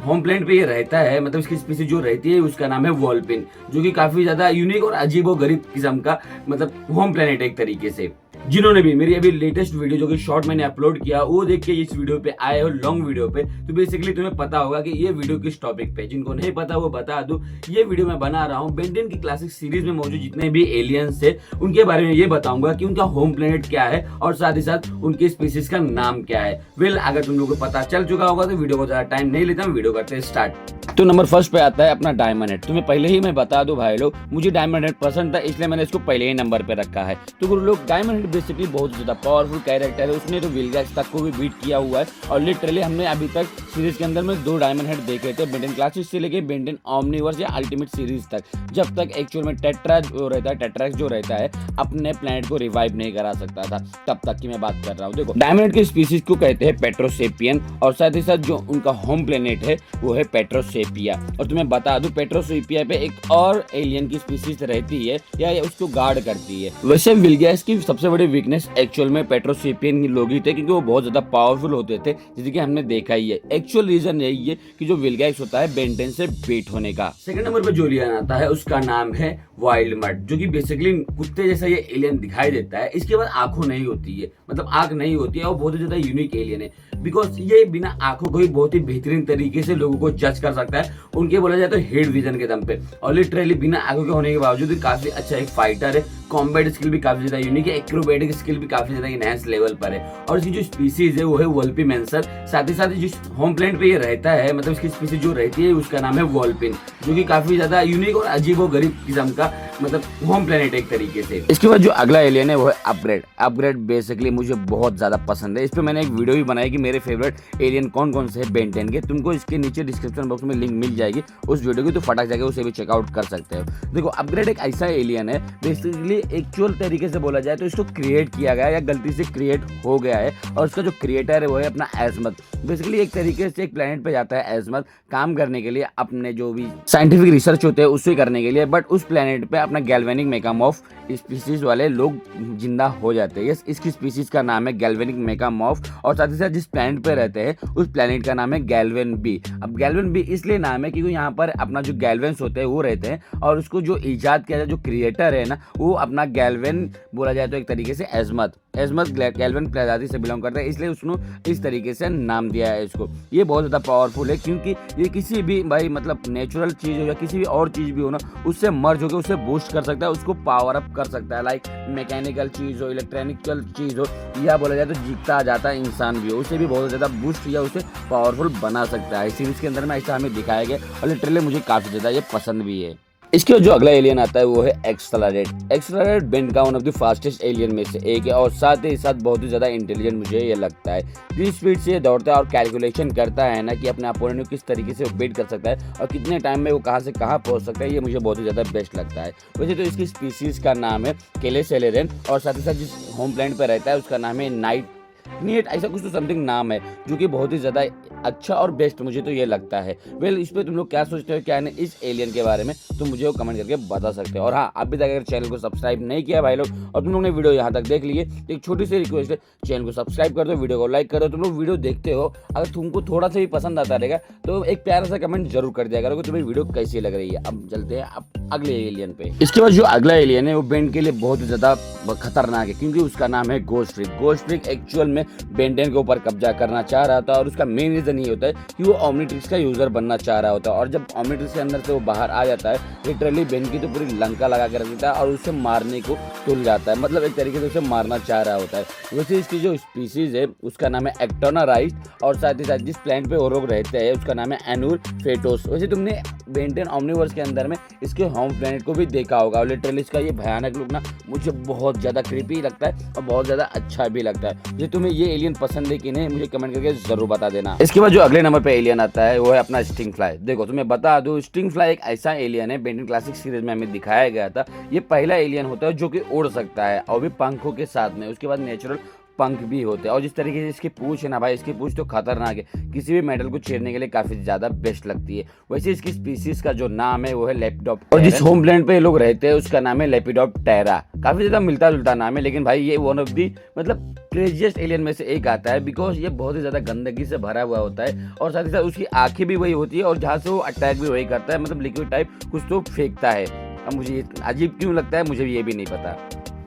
Home planet पे ये रहता है, मतलब इसकी स्पीसीज जो रहती है उसका नाम है वॉल्पिन, जो कि काफी ज्यादा यूनिक और अजीबो गरीब किस्म का मतलब होम प्लेनेट है एक तरीके से। जिन्होंने भी मेरी अभी लेटेस्ट वीडियो जो कि शॉर्ट मैंने अपलोड किया वो देख के इस वीडियो पे आए हो लॉन्ग वीडियो पे, तो बेसिकली तुम्हें पता होगा कि ये वीडियो किस टॉपिक पे। जिनको नहीं पता वो बता दूं, ये वीडियो मैं बना रहा हूँ बेन 10 की क्लासिक सीरीज में मौजूद जितने भी एलियंस है उनके बारे में ये बताऊंगा कि उनका होम प्लेनेट क्या है और साथ ही साथ उनके स्पीसीज का नाम क्या है। वेल अगर तुम लोगों को पता चल चुका होगा तो वीडियो को ज्यादा टाइम नहीं लेता, हम वीडियो करते हैं स्टार्ट। तो नंबर फर्स्ट पे आता है अपना डायमंड हेड। तुम्हें पहले ही मैं बता दूं भाई लोग, मुझे डायमंड हेड पसंद था इसलिए मैंने इसको पहले ही नंबर पे रखा है। तो गुरु लोग, डायमंड हेड बेसिकली बहुत ज्यादा पावरफुल कैरेक्टर है, उसने तो विलगैक्स तक को भी बीट किया हुआ है। और लिटरली हमने अभी तक सीरीज के अंदर में 2 डायमंड हेड देखे थे, बेन 10 क्लासिक से लेके बेन 10 ओमनीवर्स या अल्टीमेट सीरीज तक, जब तक एक्चुअल में टेट्रा जो रहता है, टेट्रैक्स जो रहता है अपने प्लेनेट को रिवाइव नहीं करा सकता था, तब तक की मैं बात कर रहा हूँ। देखो डायमंड हेड की स्पीसीज को कहते हैं पेट्रोसेपियन, और साथ ही साथ जो उनका होम प्लेनेट है वो है पेट्रोसेपिया। और तुम्हें बता दूं पेट्रोसेपिया पे एक और एलियन की स्पीसीज रहती है या उसको गार्ड करती है। वैसे विलगैस की सबसे बड़ी वीकनेस एक्चुअल में पेट्रोसेपियन लोग ही थे, क्योंकि वो बहुत ज्यादा पावरफुल होते थे, जैसे कि हमने देखा ही है। एक्चुअल रीजन यही है कि जो विलगैस होता है बेन 10 से बीट होने का। सेकंड नंबर पे जो एलियन आता है उसका नाम है वाइल्ड मड, जो कि बेसिकली कुत्ते जैसा ये एलियन दिखाई देता है। इसके बाद आंखों नहीं होती है, मतलब आंख नहीं होती है, और बहुत ही ज्यादा यूनिक एलियन है बिकॉज ये बिना आंखों को ही बहुत ही बेहतरीन तरीके से लोगों को जज कर सकता है, उनके बोला जाए तो हेड विजन के दम पे। और लिटरली बिना आंखों के होने के बावजूद भी काफी अच्छा एक फाइटर है, कॉम्बैट स्किल भी काफी ज्यादा यूनिक है, एक्रोबैटिक स्किल भी काफी ज्यादा इनहैंस लेवल पर है। और इसकी जो स्पीसीज है वो है वोल्पीमेंसर। साथ ही साथ जिस होम प्लेनेट पे ये रहता है, मतलब इसकी स्पीसीज जो रहती है उसका नाम है वॉल्पिन, जो कि काफी ज्यादा यूनिक और अजीबो गरीब किस्म का मतलब होम प्लेनेट एक तरीके से। इसके बाद जो अगला एलियन है वो है अपग्रेड। अपग्रेड बेसिकली मुझे बहुत ज्यादा पसंद है, इस पे मैंने एक वीडियो भी बनाई कि मेरे फेवरेट एलियन कौन कौन से है बेन 10 के। तुमको इसके नीचे डिस्क्रिप्शन बॉक्स में लिंक मिल जाएगी उस वीडियो की, तो फटाक जाके उसे भी चेकआउट कर सकते हो। देखो अपग्रेड एक ऐसा एलियन है, बेसिकली एक्चुअल तरीके से बोला जाए तो इसको क्रिएट किया गया है या गलती से क्रिएट हो गया है, और उसका जो क्रिएटर है वो है अपना एजमत। बेसिकली एक तरीके से एक प्लेनेट पे जाता है एजमत काम करने के लिए, अपने जो भी साइंटिफिक रिसर्च होते हैं उससे करने के लिए, बट उस प्लेनेट पे अपना गैल्वेनिक मेगामॉर्फ स्पीसीज वाले लोग जिंदा हो जाते हैं। यस, इसकी स्पीसीज का नाम है गैल्वेनिक मेगामॉर्फ, और साथ ही साथ जिस प्लेनेट पे रहते हैं उस प्लेनेट का नाम है गैल्वेन बी। अब गैल्वेन बी इसलिए नाम है क्योंकि यहाँ पर अपना जो गैल्वेंस होते हैं वो रहते हैं, और उसको जो इजाद किया जाए जो क्रिएटर है ना वो अपना गैल्वेन बोला जाए तो एक तरीके से एजमत गैल्वेन प्रजाति से बिलोंग करता है, इसलिए उसने इस तरीके से नाम दिया है इसको। ये बहुत ज़्यादा पावरफुल है क्योंकि ये किसी भी भाई मतलब नेचुरल चीज़ हो या किसी भी और चीज़ भी हो ना, उससे मर्ज होकर उसे बूस्ट कर सकता है, उसको पावर अप कर सकता है। लाइक मैकेनिकल चीज़ हो, इलेक्ट्रॉनिकल चीज़ हो, या बोला जाए तो जीता जाता है इंसान भी हो, उसे भी बहुत ज़्यादा बूस्ट या उसे पावरफुल बना सकता है। सीरीज के अंदर में ऐसा हमें दिखाया गया और लिटरली मुझे काफ़ी ज़्यादा ये पसंद भी है। इसके जो अगला एलियन आता है वो है एक्सेलरेट। एक्सेलरेट बेन का one of the fastest alien में से एक है, और साथ ही साथ बहुत ही ज़्यादा इंटेलिजेंट मुझे ये लगता है। जिस स्पीड से दौड़ता है और कैलकुलेशन करता है ना कि अपने अपोनेंट को किस तरीके से बीट कर सकता है और कितने टाइम में वो कहाँ से कहाँ पहुँच सकता है, ये मुझे बहुत ही ज़्यादा बेस्ट लगता है। वैसे तो इसकी स्पीसीज का नाम है केलेसेलेरेन, और साथ ही साथ जिस होम प्लेनेट पर रहता है उसका नाम है नाइट ऐसा कुछ तो समथिंग नाम है, जो कि बहुत ही ज़्यादा अच्छा और बेस्ट मुझे तो ये लगता है। वेल इस पे तुम लोग क्या सोचते हो क्या है इस एलियन के बारे में, तो मुझे वो कमेंट करके बता सकते हो। और हाँ, अभी तक अगर चैनल को सब्सक्राइब नहीं किया भाई लोग और तुम लोग ने वीडियो यहाँ तक देख लिए, तो एक छोटी सी रिक्वेस्ट है, चैनल को सब्सक्राइब कर दो, वीडियो को लाइक करो। तुम लोग वीडियो देखते हो, अगर तुमको थोड़ा सा भी पसंद आता रहेगा तो एक प्यारा सा कमेंट जरूर कर दिया करो कि तुम्हें वीडियो कैसी लग रही है। अब चलते हैं अब अगले एलियन पे। इसके बाद जो अगला एलियन है वो बेन के लिए बहुत ही ज्यादा खतरनाक है, क्योंकि उसका नाम है ghost trick. Ghost trick actual में बेन 10 के ऊपर कब्जा करना चाह रहा था, और उसका मेन रीजन ये होता है कि वो ओमनीट्रिक्स का यूजर बनना चाह रहा होता है, और जब ओमनीट्रिक्स के अंदर से वो बाहर आ जाता है लिटरली बेन की तो पूरी लंका लगा के रख देता है और उसे मारने को तुल जाता है, मतलब एक तरीके से उसे मारना चाह रहा होता है। वैसे इसकी जो स्पीसीज है उसका नाम है एक्टोनाराइज, और साथ ही साथ जिस प्लेनेट पे वो लोग रहते हैं उसका नाम है एनूर फेटोस। वैसे तुमने बेन 10 ओमनीवर्स के अंदर में इसके होम प्लेनेट को भी देखा होगा, और लिटरली इसका ये भयानक लुक ना मुझे बहुत ज़्यादा क्रीपी लगता है और बहुत ज़्यादा अच्छा भी लगता है। जो तुम्हें ये एलियन पसंद है कि नहीं मुझे कमेंट करके जरूर बता देना। इसके बाद जो अगले नंबर पे एलियन आता है वो है अपना स्टिंग फ्लाई। देखो तुम्हें बता दूं, स्टिंग फ्लाई एक ऐसा एलियन है बेन 10 क्लासिक सीरीज में हमें दिखाया गया था। ये पहला एलियन होता है जो कि उड़ सकता है और भी पंखों के साथ में। उसके बाद नेचुरल पंख भी होते हैं और जिस तरीके से इसकी पूंछ है ना भाई, इसकी पूंछ तो खतरनाक है, किसी भी मेटल को छेड़ने के लिए काफी ज्यादा बेस्ट लगती है। वैसे इसकी स्पीसीज का जो नाम है वो है लेपिडोप्टेरा, और जिस होम प्लेनेट पे ये लोग रहते हैं उसका नाम है लेपिडोप्टेरा। काफी ज्यादा मिलता जुलता नाम है, लेकिन भाई ये वन ऑफ दी मतलब क्रेजिएस्ट एलियन में से एक आता है, बिकॉज ये बहुत ही ज्यादा गंदगी से भरा हुआ होता है और साथ ही साथ उसकी आंखें भी वही होती है और जहाँ से वो अटैक भी वही करता है, मतलब लिक्विड टाइप कुछ तो फेंकता है। अब मुझे ये अजीब क्यों लगता है मुझे ये भी नहीं पता।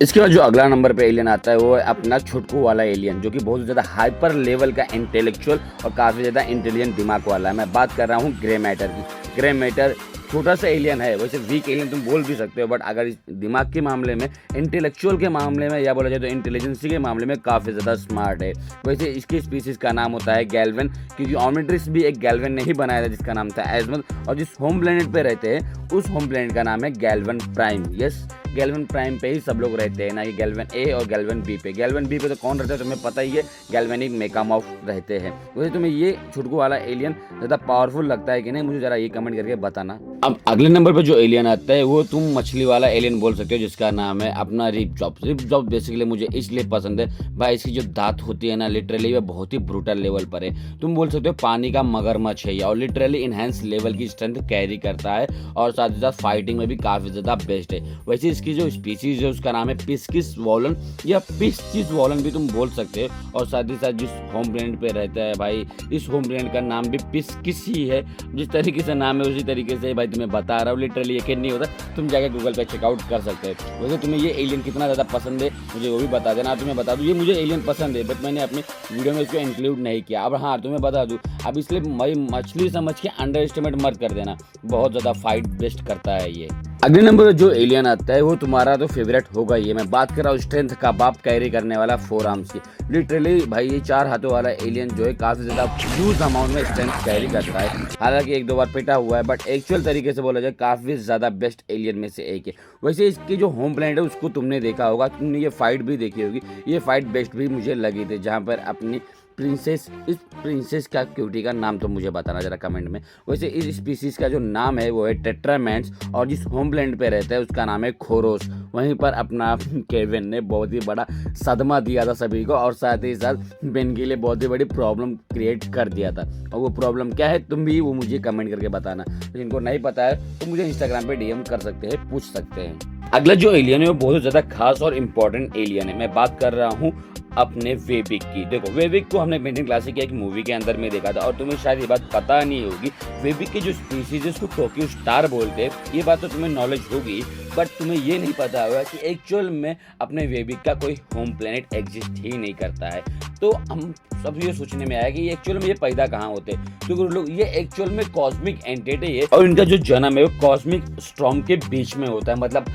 इसके बाद जो अगला नंबर पे एलियन आता है वो है अपना छुटकू वाला एलियन, जो कि बहुत ज़्यादा हाइपर लेवल का इंटेलेक्चुअल और काफ़ी ज़्यादा इंटेलिजेंट दिमाग वाला है। मैं बात कर रहा हूँ ग्रे मैटर की। ग्रे मैटर छोटा सा एलियन है, वैसे वीक एलियन तुम बोल भी सकते हो, बट अगर इस दिमाग के मामले में, इंटेलेक्चुअल के मामले में या बोला जाए तो इंटेलिजेंसी के मामले में काफ़ी ज़्यादा स्मार्ट है। वैसे इसकी स्पीसीज़ का नाम होता है गैल्वन, क्योंकि ऑर्निट्रिक्स भी एक गैल्वन ने ही बनाया था जिसका नाम था एजमथ, और जिस होम प्लेनेट पे रहते हैं उस होम प्लेनेट का नाम है गैल्वन प्राइम। यस, गैल्वन प्राइम पे ही सब लोग रहते हैं, ना कि गैल्वन ए और गैल्वन बी पे। गैल्वन बी पे तो कौन रहता है तुम्हें पता ही है, गैल्वेनिक मेगामॉर्फ रहते हैं। वैसे तुम्हें ये छुटकू वाला एलियन ज़्यादा पावरफुल लगता है कि नहीं, मुझे ज़रा ये कमेंट करके बताना। अब अगले नंबर पर जो एलियन आता है वो तुम मछली वाला एलियन बोल सकते हो, जिसका नाम है अपना रिपजॉब। रिपजॉब बेसिकली मुझे इसलिए पसंद है भाई, इसकी जो दांत होती है ना, लिटरली वो बहुत ही ब्रूटल लेवल पर है। तुम बोल सकते हो पानी का मगरमच्छ है और लिटरली इनहेंस लेवल की स्ट्रेंथ कैरी करता है और साथ ही साथ फाइटिंग में भी काफ़ी ज़्यादा बेस्ट है। वैसे इसकी जो स्पीसीज है उसका नाम है पिस्किस वॉलन या पिस्किस वॉलन भी तुम बोल सकते हो, और साथ ही साथ जिस होम प्लेनेट पे रहता है भाई, इस होम प्लेनेट का नाम भी पिस्किस ही है। जिस तरीके से नाम है उसी तरीके से भाई तुम्हें बता रहा हूँ, लिटरली यकीन नहीं होता, तुम जाके गूगल पे चेकआउट कर सकते हो। वैसे तुम्हें ये एलियन कितना ज़्यादा पसंद है मुझे वो भी बता देना। तुम्हें बता दूँ ये मुझे एलियन पसंद है, बट मैंने अपनी वीडियो में इसको इंक्लूड नहीं किया। अब हाँ तुम्हें बता दूँ, अब इसलिए भाई मछली समझ के अंडर एस्टिमेट मत कर देना, बहुत ज़्यादा फाइट बेस्ट करता है ये। अगले नंबर पर जो एलियन आता है वो तुम्हारा तो फेवरेट होगा ही है। मैं बात कर रहा हूँ स्ट्रेंथ का बाप कैरी करने वाला 4 आर्म्स की। लिटरली भाई ये 4 हाथों वाला एलियन जो है काफ़ी ज़्यादा ह्यूज अमाउंट में स्ट्रेंथ कैरी करता है। हालांकि 1-2 बार पिटा हुआ है, बट एक्चुअल तरीके से बोला जाए काफ़ी ज़्यादा बेस्ट एलियन में से एक है। वैसे इसकी जो होम प्लेनेट है उसको तुमने देखा होगा, तुमने ये फाइट भी देखी होगी। ये फाइट बेस्ट भी मुझे लगी थी, जहाँ पर अपनी प्रिंसेस, इस प्रिंसेस का क्यूटी का नाम तो मुझे बताना जरा कमेंट में। वैसे इस स्पीसीज का जो नाम है वो है टेट्रामेंट्स, और जिस होम प्लेनेट पे रहता है उसका नाम है खोरोस। वहीं पर अपना केविन ने बहुत ही बड़ा सदमा दिया था सभी को, और साथ ही साथ बेन के लिए बहुत ही बड़ी प्रॉब्लम क्रिएट कर दिया था। और वो प्रॉब्लम क्या है तुम भी वो मुझे कमेंट करके बताना। जिनको नहीं पता है तो मुझे इंस्टाग्राम पे DM कर सकते हैं, पूछ सकते हैं। अगला जो एलियन है वो बहुत ज़्यादा खास और इम्पोर्टेंट एलियन है। मैं बात कर रहा हूँ अपने वेबिक की। देखो वेबिक को हमने बेंटन क्लासिक की एक मूवी के अंदर में देखा था, और तुम्हें शायद ये बात पता नहीं होगी, वेबिक की जो स्पीसीज है उसको टोक्यो स्टार बोलते हैं। ये बात तो तुम्हें नॉलेज होगी, बट तुम्हें ये नहीं पता होगा कि एक्चुअल में अपने वेबिक का कोई होम प्लेनेट एग्जिस्ट ही नहीं करता है। तो हम सब ये सोचने में आया कि एक्चुअल में ये पैदा कहाँ होते हैं, क्योंकि लोग ये एक्चुअल में कॉस्मिक एंटिटी है, और इनका जो जन्म है वो कॉस्मिक स्टॉर्म के बीच में होता है। मतलब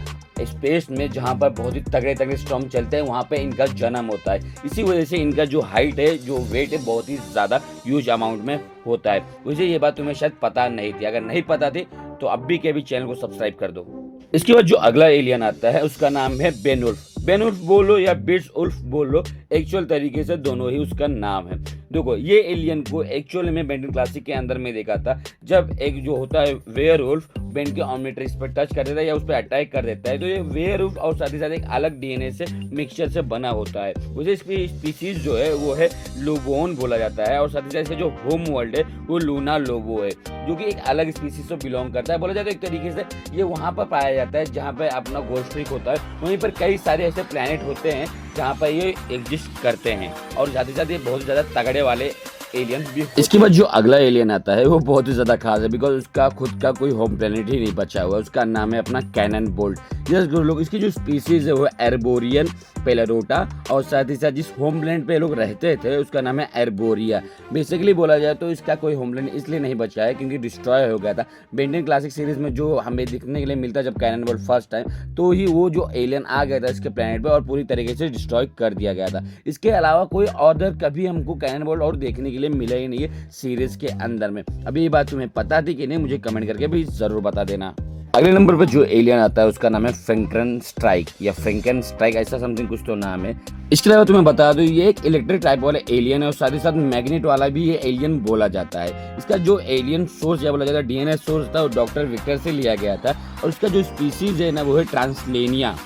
स्पेस में जहाँ पर बहुत ही तगड़े तगड़े स्टॉर्म चलते हैं वहाँ पे इनका जन्म होता है। इसी वजह से इनका जो हाइट है, जो वेट है, बहुत ही ज़्यादा ह्यूज अमाउंट में होता है। वैसे ये बात तुम्हें शायद पता नहीं थी, अगर नहीं पता थी तो अब भी के भी चैनल को सब्सक्राइब कर दो। इसके बाद जो अगला एलियन आता है उसका नाम है बेनवुल्फ। बेनवुल्फ बोलो या बिट्सवुल्फ बोलो, एक्चुअल तरीके से दोनों ही उसका नाम है। देखो ये एलियन को एक्चुअल में बेंटन क्लासिक के अंदर में देखा था, जब एक जो होता है वेयरवुल्फ बेंट के ऑर्निट्रिक्स पर टच कर देता है या उस पर अटैक कर देता है, तो ये वेयरवुल्फ और साथ ही साथ एक अलग DNA से मिक्सचर से बना होता है। वैसे इसकी स्पीसीज जो है वो है लोबोन बोला जाता है, और साथ ही साथ इसका जो होम वर्ल्ड है वो लूना लोबो है, जो कि एक अलग स्पीसीज से बिलोंग करता है। बोला जाए तो एक तरीके से ये वहाँ पर पाया जाता है जहाँ पर अपना गोल्ड स्ट्रीक होता है, वहीं पर कई सारे ऐसे प्लैनेट होते हैं जहाँ पर ये एग्जिस्ट करते हैं, और साथ ही साथ ये बहुत ज़्यादा तगड़े वाले एलियन भी। इसके बाद जो अगला एलियन आता है वो बहुत ही ज़्यादा खास है, बिकॉज उसका खुद का कोई होम प्लेनेट ही नहीं बचा हुआ। उसका नाम है अपना कैनन बोल्ट। यस लोग, इसकी जो स्पीसीज है वो एर्बोरियन पेलेरोटा, और साथ ही साथ जिस होम प्लेनेट पे लोग रहते थे उसका नाम है एर्बोरिया। बेसिकली बोला जाए तो इसका कोई होम प्लेनेट इसलिए नहीं बचा है क्योंकि डिस्ट्रॉय हो गया था। बेंटन क्लासिक सीरीज में जो हमें दिखने के लिए मिलता जब कैनन बोल्ट फर्स्ट टाइम, तो ही वो जो एलियन आ गया था इसके प्लेनेट पे और पूरी तरीके से डिस्ट्रॉय कर दिया गया था। इसके अलावा कोई अदर कभी हमको कैनन बोल्ट और देखने के लिए मिला ही नहीं है सीरीज के अंदर में। अभी ये बात तुम्हें पता थी कि नहीं, मुझे कमेंट करके भी जरूर बता देना। अगले नंबर पर जो एलियन आता है उसका नाम है फ्रैंकन स्ट्राइक या फ्रैंकन स्ट्राइक, ऐसा समथिंग कुछ तो नाम है। इसके अलावा तुम्हें बता दूं ये एक इलेक्ट्रिक टाइप वाला एलियन है, और साथ ही साथ मैग्नेट वाला भी ये एलियन बोला जाता है। इसका जो एलियन सोर्स या बोला जाता है DNA सोर्स था वो डॉक्टर विक्टर से लिया गया था, और इसका जो स्पीसीज है ना वो है ट्रांसलेनिया।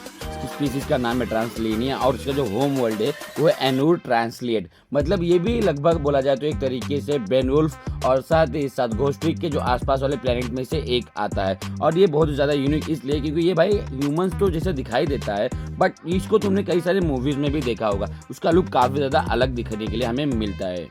स्पीसीज का नाम है ट्रांसलिनिया और इसका जो होम वर्ल्ड है वो है एनूर ट्रांसलेट। मतलब ये भी लगभग बोला जाए तो एक तरीके से बेनवुल्फ और साथ ही साथ घोस्ट्रिक के जो आसपास वाले प्लेनेट में से एक आता है। और ये बहुत ज़्यादा यूनिक इसलिए क्योंकि ये भाई ह्यूमंस तो जैसे दिखाई देता है, बट इसको तुमने कई सारे मूवीज़ में भी देखा होगा, उसका लुक काफ़ी ज़्यादा अलग दिखने के लिए हमें मिलता है।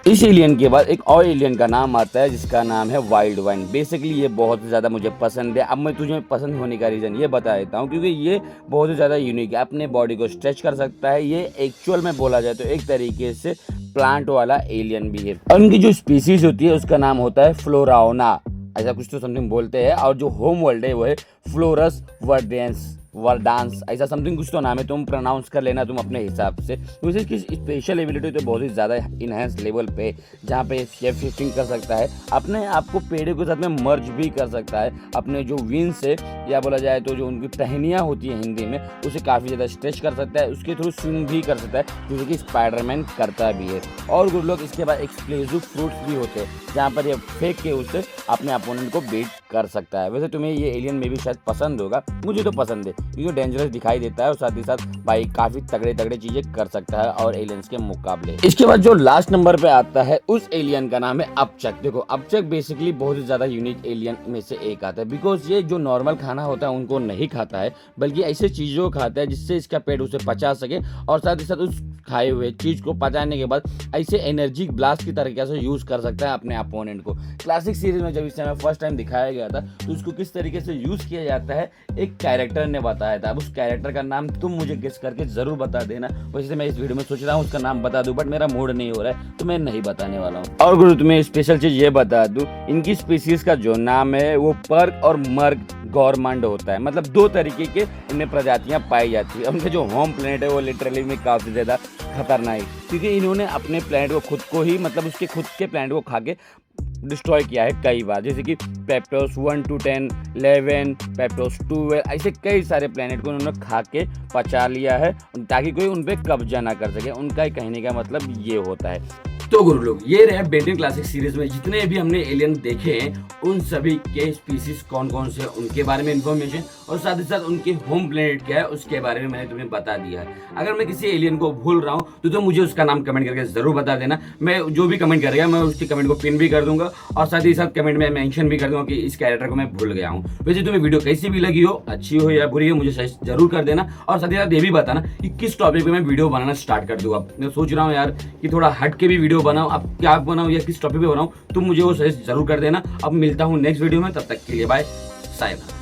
इस एलियन के बाद एक और एलियन का नाम आता है जिसका नाम है वाइल्ड वन। बेसिकली ये बहुत ज़्यादा मुझे पसंद है। अब मैं तुझे पसंद होने का रीज़न ये बता देता हूँ क्योंकि ये बहुत ही ज़्यादा यूनिक है, अपने बॉडी को स्ट्रेच कर सकता है। ये एक्चुअल में बोला जाए तो एक तरीके से प्लांट वाला एलियन भी है और उनकी जो स्पीसीज होती है उसका नाम होता है फ्लोराओना, ऐसा कुछ तो समथिंग बोलते हैं। और जो होम वर्ल्ड है वो है फ्लोरस वर्डांस, ऐसा समथिंग कुछ तो नाम है, तुम प्रोनाउंस कर लेना तुम अपने हिसाब से। तो इसकी स्पेशल एबिलिटी तो बहुत ही ज़्यादा इनहेंस लेवल पे, जहाँ पे शेप शिफ्टिंग कर सकता है, अपने आप को पेड़ों के साथ में मर्ज भी कर सकता है, अपने जो विंग्स है या बोला जाए तो जो उनकी टहनियाँ होती है हिंदी में, उसे काफ़ी ज़्यादा स्ट्रेच कर सकता है, उसके थ्रू स्विंग भी कर सकता है जैसे कि स्पाइडरमैन करता भी है। और कुछ लोग इसके बाद एक्सप्लोसिव फ्रूट्स भी होते हैं जहाँ पर ये फेंक के उससे अपने अपोनेंट को बीट कर सकता है। वैसे तुम्हें ये एलियन में भी शायद पसंद होगा, मुझे तो पसंद है क्योंकि डेंजरस दिखाई देता है और साथ ही साथ भाई काफी तगड़े तगड़े चीजें कर सकता है और एलियंस के मुकाबले। इसके बाद जो लास्ट नंबर पे आता है उस एलियन का नाम है अपचक। देखो अपचक बेसिकली बहुत ही ज्यादा यूनिक एलियन में से एक आता है बिकॉज ये जो नॉर्मल खाना होता है उनको नहीं खाता है, बल्कि ऐसे चीजों को खाता है जिससे इसका पेट उसे पचा सके और साथ ही साथ उस खाए हुए चीज को पचाने के बाद ऐसे एनर्जी ब्लास्ट की तरीके से यूज कर सकता है अपने अपोनेंट को। क्लासिक सीरीज में जब इसे हमें फर्स्ट टाइम दिखाया गया था तो उसको किस तरीके से यूज किया जाता है एक कैरेक्टर ने बताया था। अब उस कैरेक्टर का नाम तुम मुझे गेस करके जरूर बता देना। वैसे मैं इस वीडियो में सोच रहा हूँ उसका नाम बता दूं, बट मेरा मूड नहीं हो रहा है तो मैं नहीं बताने वाला हूँ। और गुरु तुम्हें स्पेशल चीज ये बता दूं, इनकी स्पीसीज का जो नाम है वो पर्क और मर्ग गवर्नमेंट होता है। मतलब दो तरीके के इनमें प्रजातियां पाई जाती है। उनके जो होम प्लेनेट है वो लिटरली में काफी ज्यादा खतरनाक है क्योंकि इन्होंने अपने प्लेनेट को खुद को ही मतलब उसके खुद के प्लेनेट को खा के डिस्ट्रॉय किया है कई बार, जैसे कि पेप्टोस 1 to 10, 11, पेप्टोस 12, ऐसे कई सारे प्लेनेट को उन्होंने खा के पचा लिया है ताकि कोई उन पर कब्जा ना कर सके। उनका कहने का मतलब ये होता है। तो गुरु लोग ये रहे बेंटेन क्लासिक सीरीज में जितने भी हमने एलियन देखे हैं उन सभी के स्पीसीज कौन कौन से उनके बारे में इंफॉर्मेशन और साथ ही साथ उनके होम प्लेनेट क्या है उसके बारे में मैंने तुम्हें बता दिया है। अगर मैं किसी एलियन को भूल रहा हूँ तो मुझे उसका नाम कमेंट करके जरूर बता देना। मैं जो भी कमेंट करेगा मैं उसके कमेंट को पिन भी कर दूंगा और साथ ही साथ कमेंट में मेंशन भी कर दूंगा कि इस कैरेक्टर को मैं भूल गया हूँ। वैसे तुम्हें वीडियो कैसी भी लगी हो, अच्छी हो या बुरी हो, मुझे सजेस्ट जरूर कर देना और साथ ही साथ ये भी बताना कि किस टॉपिक पे मैं वीडियो बनाना स्टार्ट कर दूंगा। मैं सोच रहा हूँ यार कि थोड़ा हट के भी वीडियो बनाऊं, अब क्या बनाऊं या किस टॉपिक पे बनाऊं, तुम मुझे वो सजेस्ट जरूर कर देना। अब मिलता हूँ नेक्स्ट वीडियो में, तब तक के लिए बाय, साइबा।